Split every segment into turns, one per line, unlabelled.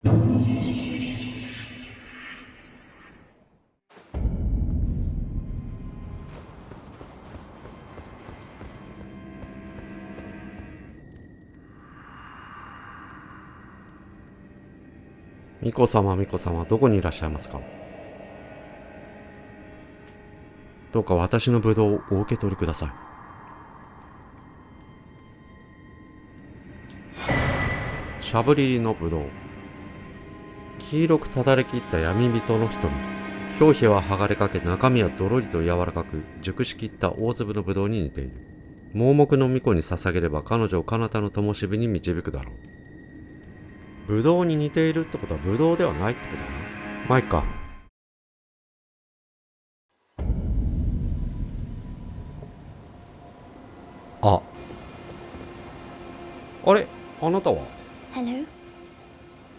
巫女様、巫女様、どこにいらっしゃいますか？どうか私のブドウをお受け取りください。しゃぶりりのブドウ。黄色くただれきった闇人の瞳。表皮は剥がれかけ、中身はどろりと柔らかく、熟しきった大粒のブドウに似ている。盲目の巫女に捧げれば彼女を彼方の灯火に導くだろう。ブドウに似ているってことはブドウではないってことだな。まあいっか。あれ、あなたは？
Hello?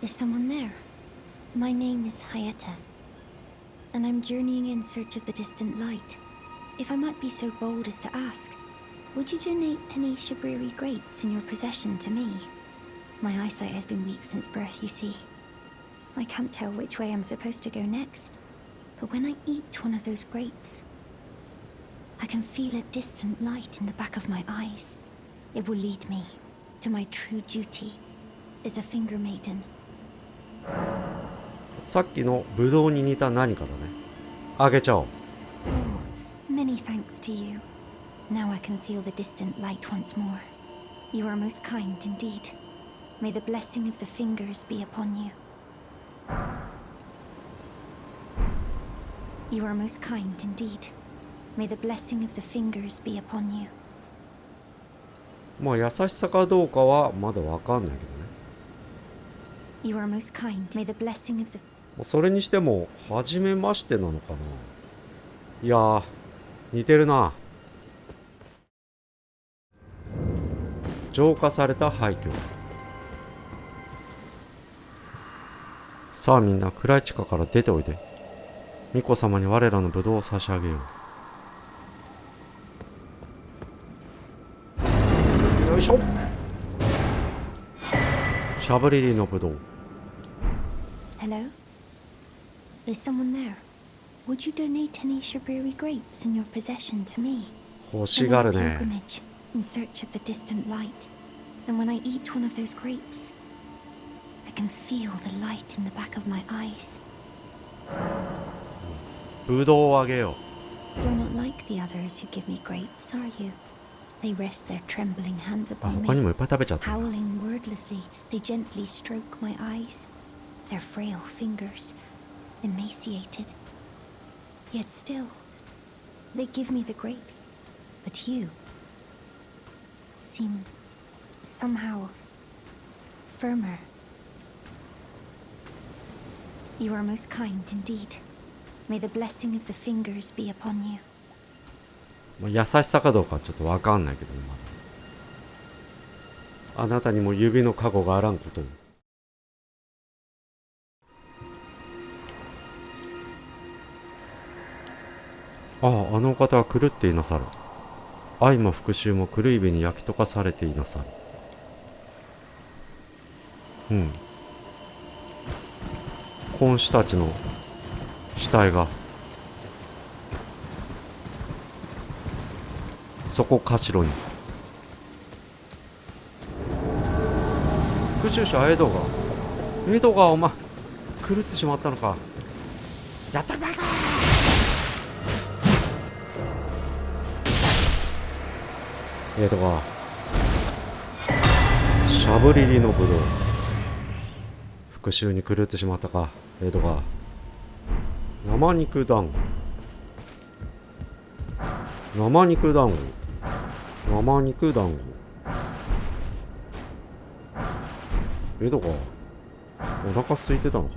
Is someone there? My name is Hayata, and I'm journeying in search of the distant light. If I might be so bold as to ask, would you donate any shabriri grapes in your possession to me? My eyesight has been weak since birth, you see. I can't tell which way I'm supposed to go next, but when I eat one of those grapes, I can feel a distant light in the back of my eyes. It will lead me to my true duty as a finger maiden.
さっきのブドウに似た何かだね。あげちゃおう。
Oh, many thanks to you. Now I can feel the distant light once more. You are most kind indeed. May the blessing of the fingers be upon you. You are most kind indeed. May the blessing of the fingers be upon you.
まあ優しさかどうかはまだわかんないけどね。
You are most kind. May the blessing of the...
それにしても初めましてなのかな。いやー、似てるな。浄化された廃墟。さあみんな暗い地下から出ておいで。巫女様に我らのブドウを差し上げよう。よいしょ。しゃぶりりのブドウ。
Hello? Is someone there? Would you donate any shabriri grapes in your possession to me?
欲しがる
I'm on a
ね。
pilgrimage in search of the distant light, and when I eat one of those grapes, I can feel the light in the back of my eyes.
ブドウをあげよ
You're not like the others who give me grapes, are you? They rest their trembling hands
う。あ、
upon
他に
me.
もいっぱい食べちゃったんだ。
Howling wordlessly, they gently stroke my eyes, their frail fingers emaciated. Yet still, they give me the grapes. But you seem somehow firmer. You are most kind indeed. May the blessing of the fingers be upon you.
まあ優しさかどうかはちょっとわかんないけどね、まだ。あなたにも指の加護があらんことを。ああ、あのお方は狂っていなさる。愛も復讐も狂い火に焼き溶かされていなさる。うん。婚子たちの死体がそこかしろに。復讐者エドガー。エドガー、お前狂ってしまったのか。やったるばいか。エドガー、しゃぶりりのぶどう。復讐に狂ってしまったか、エドガー。生肉団子、生肉団子、生肉団子。エドガー、お腹空いてたのか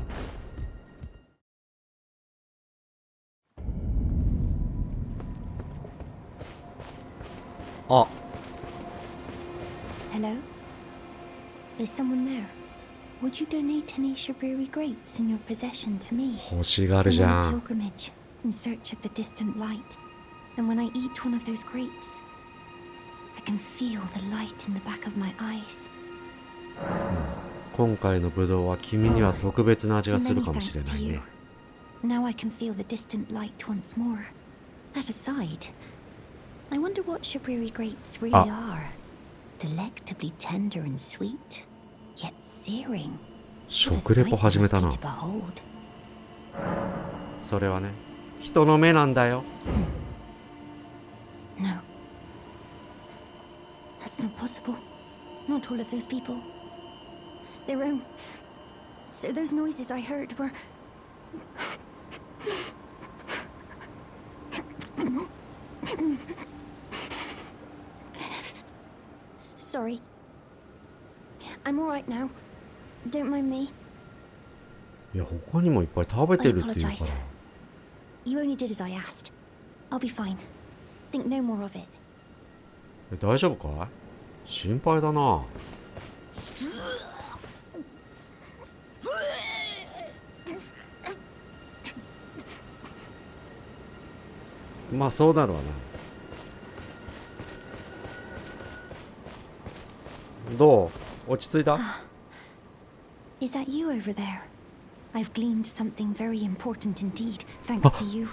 な。あ、
Hello? Is someone there? Would you donate any shabriri grapes in your possession to me?
欲しがる
I'm
じ
on
ゃ
a
ん。
pilgrimage in search of the distant light, and when I eat one of those grapes, I can feel the light in the back of my eyes.
今回のブドウは君には特別な味がするかもしれないね。
Now I can feel the distant light once more. That aside, I wonder what Shabriri grapes really are. Delectably tender and sweet, yet searing.
食レポ始めたな。それはね、人の目なんだよ。
No. That's not possible. Not all of those people. Their own. So those noises I heard were. Sorry. I'm alright now. Don't mind me.
いや、他にもいっぱい食べてるっていうから。
You only did as I asked. I'll be fine. Think no more of it.
大丈夫かい？心配だな。まあそうなるわな。どう？落ち着いた？
Is that you over there? I've gleaned something very important indeed, thanks to you.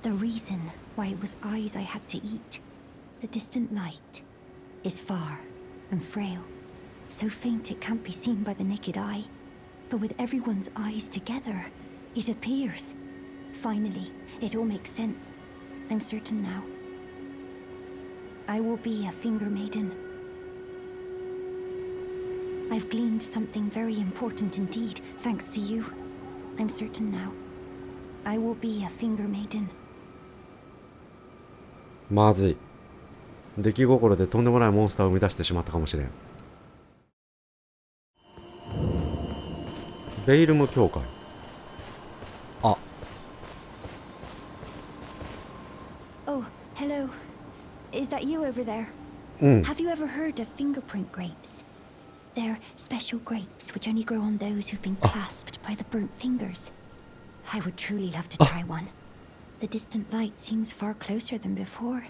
The reason why it was eyes I had to eat. The distant light is far and frail, so faint it can't be seen by the naked eye. But with everyone's eyes together, it appears. Finally, it all makes sense. I'm certain now. I will be a finger maiden. I've gleaned something very important indeed, thanks to you. I'm certain now. I will be a finger maiden.
まずい。出来心でとんでもないモンスターを生み出してしまったかもしれん。ベイルム教会。あ。
Oh, hello. Is that you over there?
うん。
Have you ever heard of fingerprint grapes? They're special grapes which only grow on those who've been clasped by the burnt fingers. I would truly love to try one. The distant light seems far closer than before,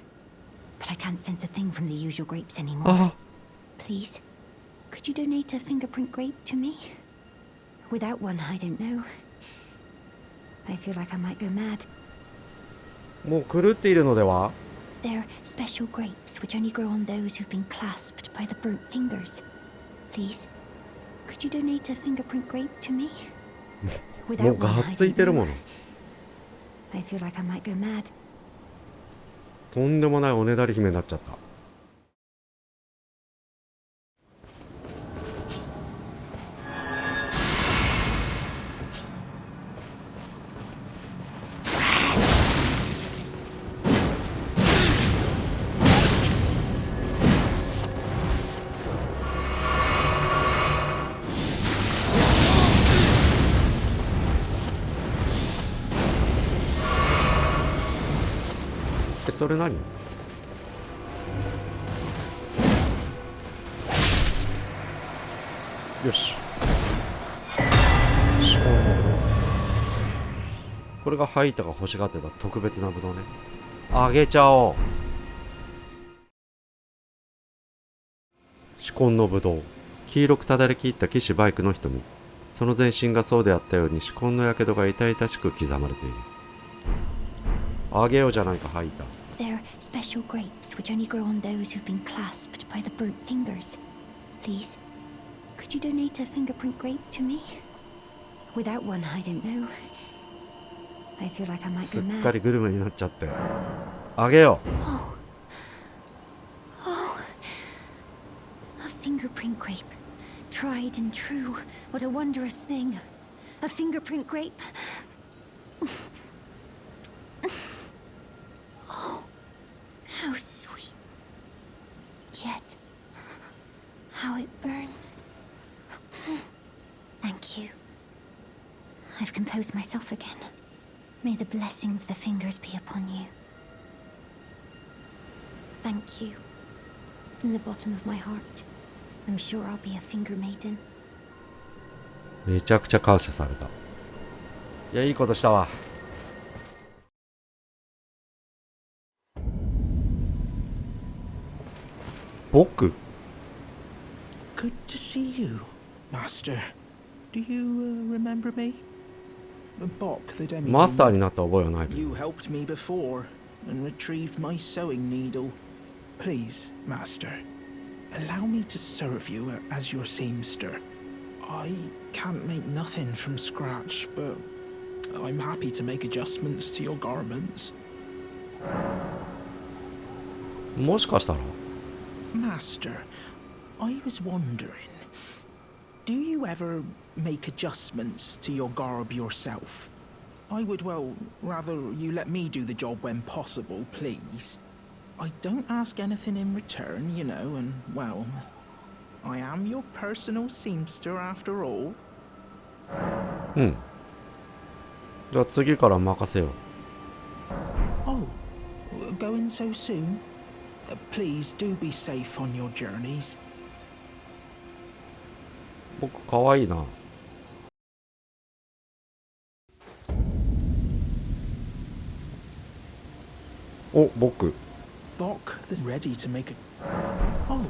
but I can't sense a thing from the usual grapes anymore. Please, could you donate a fingerprint grape to me? Without one, I don't know. I feel like I might go mad.
もう狂っているのでは？
They're special grapes which only grow on those who've been clasped by the burnt fingers. Please, could you donate a fingerprint grape to me?
もうがっついてるもの。
I feel like I might go mad.
とんでもないおねだり姫になっちゃった。それ何？よし。至高のぶどう。これがハイータが欲しがってた特別なぶどうね。あげちゃおう。至高のぶどう。黄色くただれきった騎士バイクの瞳。その全身がそうであったように至高のやけどが痛々しく刻まれている。あげようじゃないか、ハイータ。
They're special grapes which only grow on those who've been clasped by the burnt fingers. Please, could you donate a fingerprint grape to me? Without one, I don't know. I feel like I might
す
go
っか
mad.
りグルメになっちゃって。あげよう。
Oh, a fingerprint grape. Tried and true. What a wondrous thing. A fingerprint grape. Oh, how sweet. Yet, how it burns. Thank you. I've composed myself again. May the blessing of the fingers be upon you. Thank you. From the bottom of my heart. I'm sure I'll be a finger maiden.
めちゃくちゃ感謝された。いや、いいことしたわ。僕？
Good to see you. Master, do you remember me? Bok, the demi.
マスターになった覚えはない。
You helped me before and retrieved my sewing needle. Please, Master, allow me to serve you as your seamster. I can't make nothing from scratch, but I'm happy to make adjustments to your garments.
もしかしたら
Master, I was wondering, do you ever make adjustments to your garb yourself? I would, well, rather you let me do the job when possible, please. I don't ask anything in return, you know, and, well, I am your personal seamster after all.
うん。じゃあ次から任せよう。
Oh, going so soon? Please do be safe on your journeys.
僕かわいいな。お、僕。
Bok, this ready to make a... Oh.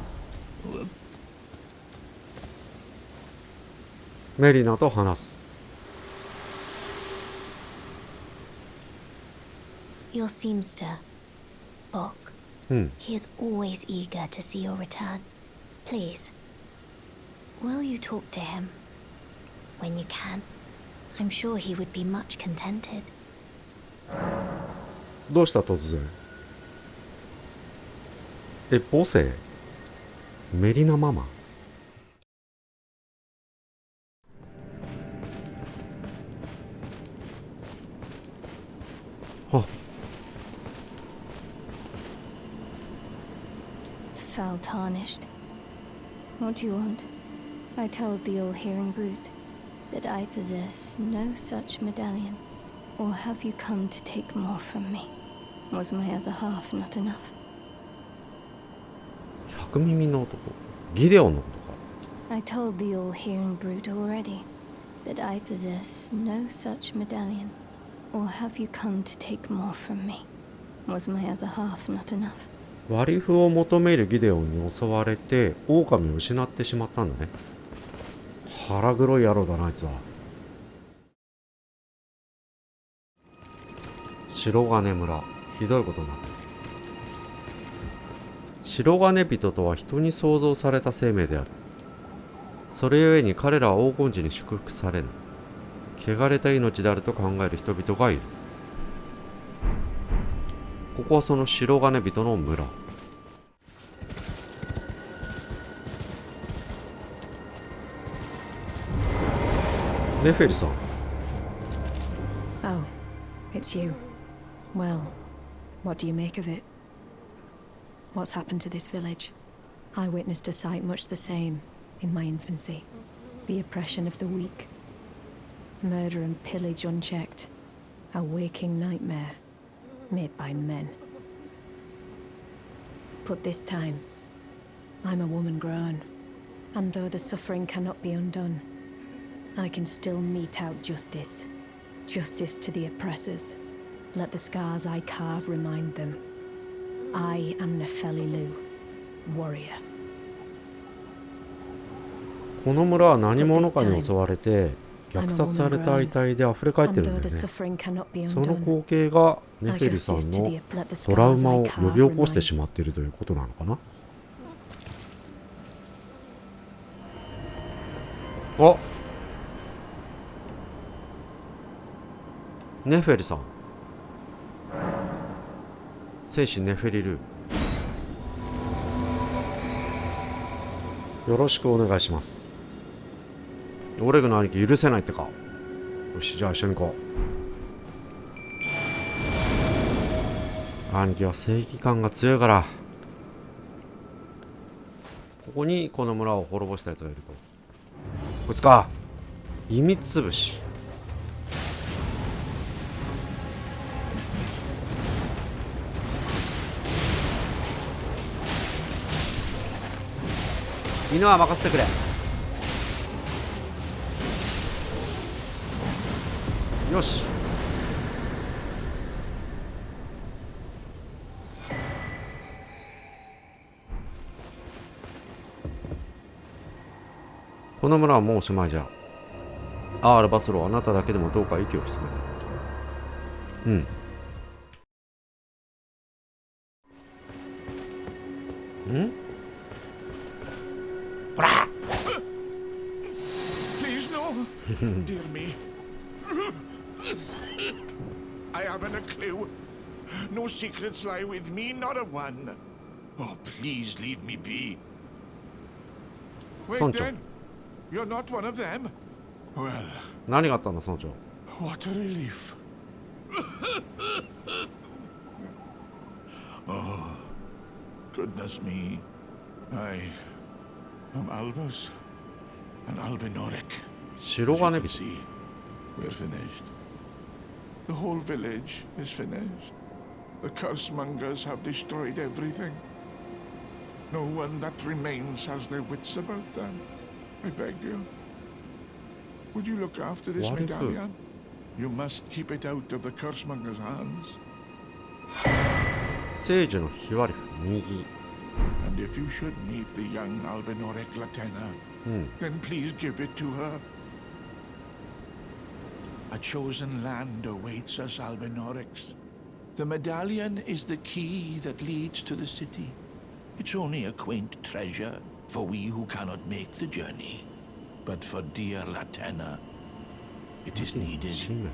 メリナと話す。
Your seamster, Bok.
うん。
He is always eager to see your return. Please, will you talk to him? When you can. I'm sure he would be much contented.
どうした突然。母性メリナママ。あ、
Foul tarnished. What do you want? I told the all-hearing brute that I possess no such medallion. Or have you come to take more from me? Was my other half not enough?
百耳の男。ギデオンのことか。
I told the all-hearing brute already that I possess no such medallion. Or have you come to take more from me? Was my other half not enough?
割り符を求めるギデオンに襲われて狼を失ってしまったんだね。腹黒い野郎だなあいつは。白金村、ひどいことになってる。白金人とは人に創造された生命である。それゆえに彼らは黄金時に祝福されぬ。汚れた命であると考える人々がいる。ここはその白金人の村。ネフェリさん。
Oh, it's you. Well, what do you make of it? What's happened to this village? I witnessed a sight much the same in my infancy. The oppression of the weak. Murder and pillage unchecked. A waking nightmare made by men. But this time, I'm a woman grown. And though the suffering cannot be undone, I can still mete out justice. Justice to the oppressors. Let the scars I carve remind them. I am Nepheli warrior.
この村は何者かに襲われて虐殺された遺体で溢れ返ってるんだよね。その光景がネフェリさんのトラウマを呼び起こしてしまっているということなのかな。あ、ネフェリさん、戦士ネフェリル、よろしくお願いします。オレグの兄貴許せないってか。よし、じゃあ一緒に行こう。兄貴は正義感が強いから。ここにこの村を滅ぼしたやつがいると。こいつか。秘密つぶし。犬は任せてくれ。よし。この村はもうおしまいじゃ。アルバスロー、あなただけでもどうか息を潜めて。うん。ん？ほら
Please no. Dear me. I haven't a clue. No secrets lie with me, not a one. Oh, please leave me be. Wait
Soncho.
then. You're not one of them? Well,
何があったんだ村長。
what a relief. Oh, goodness me. I am Albus and Albinoric.
白
As you
金
can
人。
see, we're finished. The whole village is finished. The cursemongers have destroyed everything. No one that remains has their wits about them. I beg you. Would you look after this
What if-
medallion? You must keep it out of the cursemongers' hands.
聖樹の日割り符右。
And if you should meet the young Albinoric Latena,
うん。
then please give it to her. A chosen land awaits us, Albinorics. The medallion is the key that leads to the city. It's only a quaint treasure for we who cannot make the journey. But for dear Latena, it is needed
使命。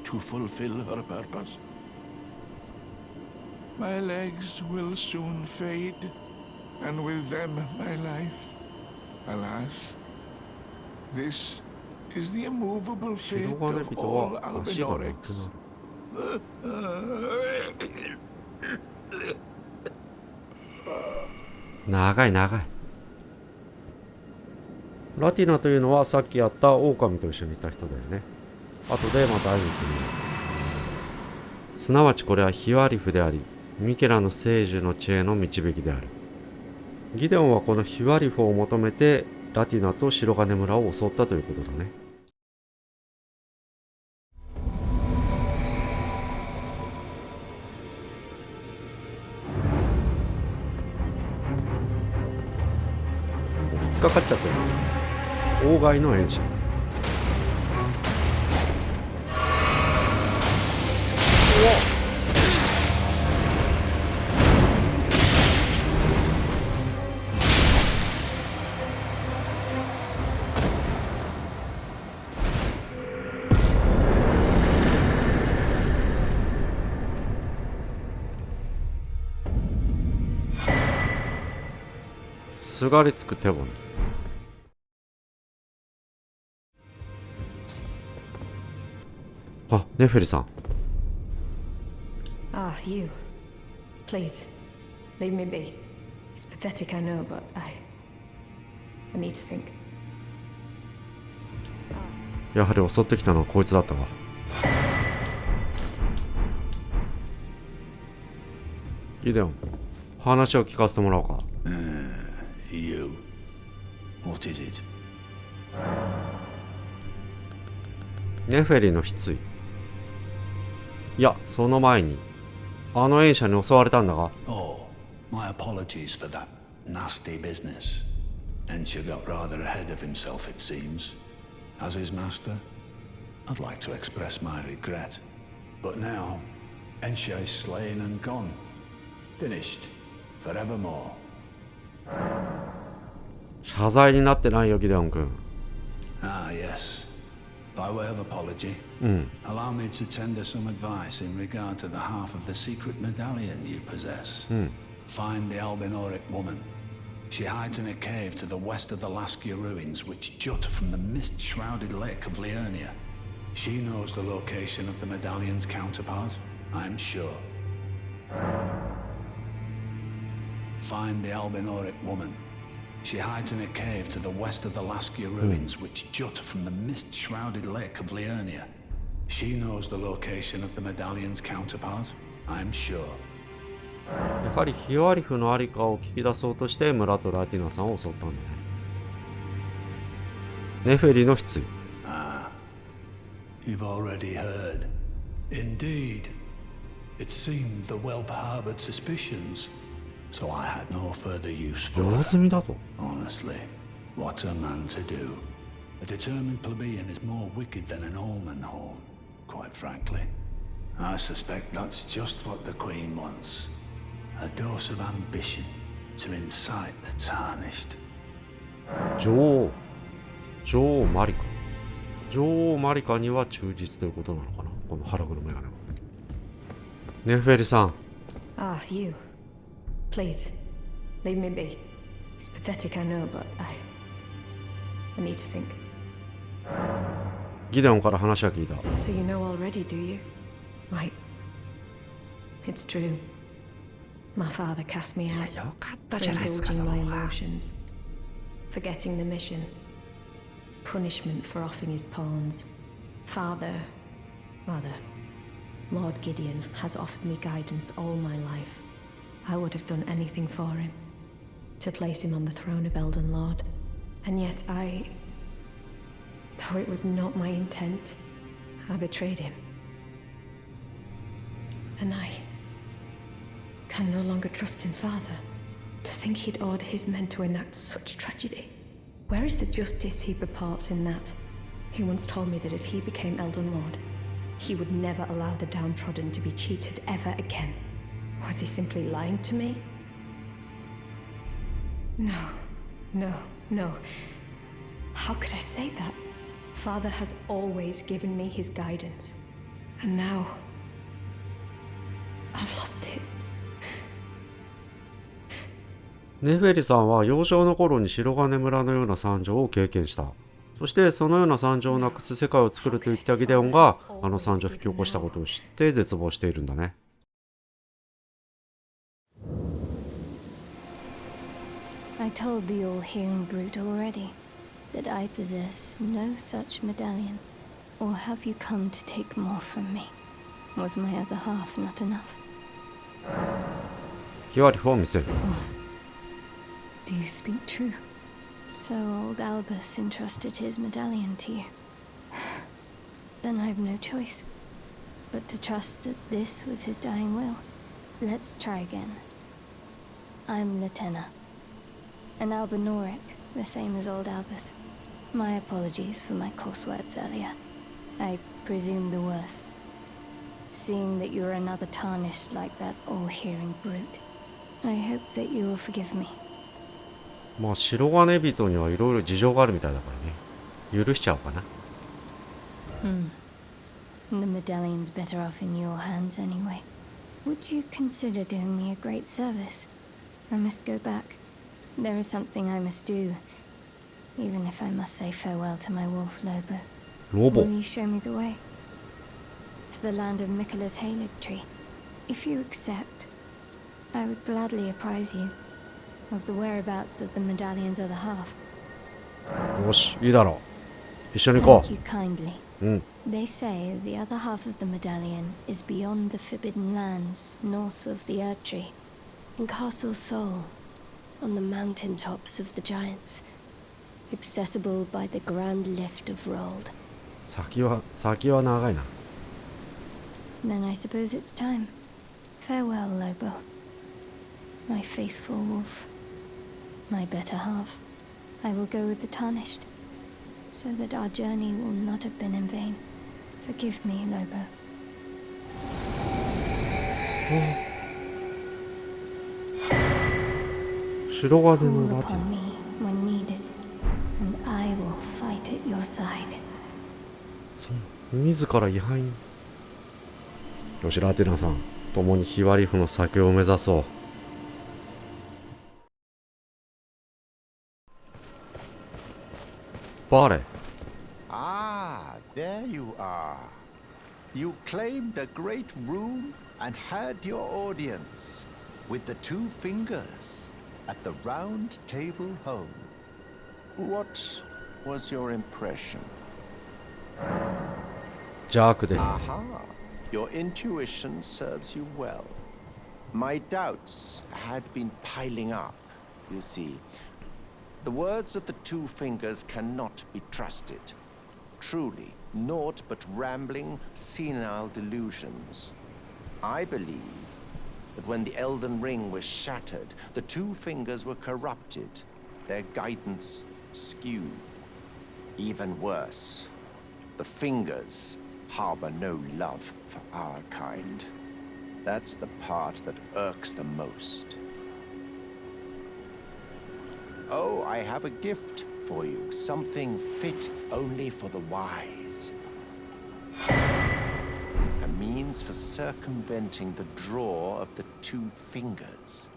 to fulfill her purpose. My legs will soon fade, and with them my life. Alas, this is the immovable
白
fate
金
of
人
all
は足がなく
Albinorics.
なる。長い長い。ラティナというのはさっきやった狼と一緒にいた人だよね。後でまた会いに行ってみよう。すなわちこれは日割り符であり、ミケラの聖樹の知恵の導きである。ギデオンはこの日割り符を求めてラティナと白金村を襲ったということだね。引っかかっちゃってる。王骸のエンシャ。すがりつく手骨。あ、ネフェリさん。
Ah, you. Please, leave me be. It's pathetic, I know, but I need to think.
やはり襲ってきたのはこいつだったか。ギデオン、話を聞かせてもらおうか。
You. What is it?
ネフェリの失意。いや、その前に、あのエンシャに襲われたんだが。
Oh, my apologies for that nasty business. Ensha got rather ahead of himself, it seems. As his master, I'd like to express my regret. But now, Ensha is slain and gone. Finished. Forevermore.
謝罪になってないよ、ギデオン君。
Ah, yes. By way of apology, allow me to tender some advice in regard to the half of the secret medallion you possess. Find the Albinoric woman. She hides in a cave to the west of the Laskia ruins, which jut from the mist-shrouded lake of Liurnia. She knows the location of the medallion's counterpart, I'm sure. Find the Albinoric woman. She hides in a cave to the west of the Laskia ruins, which jut from the mist-shrouded lake of Liurnia. She knows the location of the medallion's counterpart, I'm sure.
やはり日割り符のありかを聞き出そうとして村とラティナさんを襲ったんだね。ネフェリの失意。
Ah, you've already heard. Indeed. It seemed the whelp harbored suspicions, so I had no further use for
用
her.
済みだと。
Honestly, What a man to do. A determined plebeian is more wicked than an almond horn, quite frankly. I suspect that's just what the Queen wants. A dose of ambition to incite the tarnished.
女王マリカ。女王マリカには忠実ということなのかな、この腹黒メガネは。ネフェリさん。
Ah, you. Please, leave me be. It's pathetic, I know, but I need to think.
ギデオンから話は聞いた。
So you know already, do you? Right. It's true. My father cast me out
よかった
for
じゃないですか、
indulging
その
my
方が。
emotions, forgetting the mission, punishment for offing his pawns. Lord Gideon has offered me guidance all my life. I would have done anything for him, to place him on the throne of Elden Lord. And yet though it was not my intent, I betrayed him. And I can no longer trust him, Father. To think he'd order his men to enact such tragedy. Where is the justice he purports in that? He once told me that if he became Elden Lord, he would never allow the downtrodden to be cheated ever again. Was he simply lying to me? No. How could I say that? Father has always given me his guidance. And now, I've lost it.
ネフェリさんは幼少の頃に白金村のような惨状を経験した。そしてそのような惨状をなくす世界を作ると言ったギデオンがあの惨状を引き起こしたことを知って絶望しているんだね。
I told the all-hearing brute already that I possess no such medallion. Or have you come to take more from me? Was my other half not enough?
ヒワリフを見せる。
Do you speak true? So old Albus entrusted his medallion to you. Then I've no choice but to trust that this was his dying will. Let's try again. I'm Latena, an Albinoric, the same as old Albus. My apologies for my coarse words earlier. I presume the worst. Seeing that you're another tarnished like that all-hearing brute, I hope that you will forgive me.
まあ白金人にはいろいろ事情があるみたいだからね。許しちゃおうかな。
The medallion's better off in your hands anyway. Would you consider doing me a great service? I must go back. There is something I must do, even if I must say farewell to my wolf Lobo.
ロボ。
Will you show me the way? To the land of Mikkela's Halig tree. If you accept, I would gladly apprise you of the whereabouts of the medallion's other half.
よし、いいだろう。一緒に行こ
Thank you kindly.
う。うん。
They say the other half of the medallion is beyond the Forbidden Lands, north of the Erd Tree, in Castle Sol, on the mountain tops of the giants, accessible by the grand lift of Rold.
先は長いな。
Then I suppose it's time. Farewell, Lobo. My faithful wolf. My better half. I will go with the Tarnished, so that our journey will not have been in vain. Forgive me, Lobo.
白金
Call
のラティ
upon
ナ。
me when needed, and I will fight at your side.
自ら位牌に。よし、ラティナさん、共にヒワリフの先を目指そう。バレ。
Ah, there you are. You claimed a great room and had your audience with the two fingers at the round table home. What was your impression?
邪悪です。
Aha, your intuition serves you well. My doubts had been piling up, you see. The words of the two fingers cannot be trusted. Truly, naught but rambling, senile delusions. I believe that when the Elden Ring was shattered, the two fingers were corrupted, their guidance skewed. Even worse, the fingers harbor no love for our kind. That's the part that irks the most. Oh, I have a gift for you, something fit only for the wise. A means for circumventing the draw of the two fingers.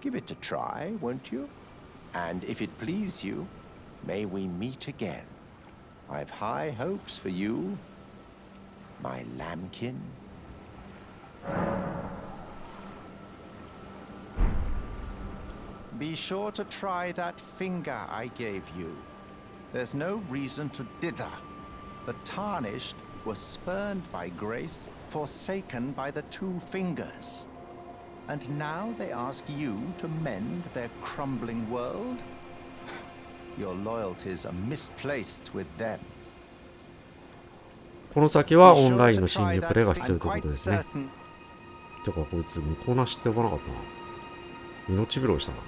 Give it a try, won't you? And if it please you, may we meet again. I've high hopes for you, my lambkin. Be sure to try that finger I gave you. There's no reason to dither. The tarnished were spurned by grace, forsaken by the two fingers. And now they ask you to mend their crumbling world? Your loyalties are misplaced with them.
この先はオンラインの侵入プレイが必要ということですね。てかこいつ見こなしておかなかったな。命拾いしたな。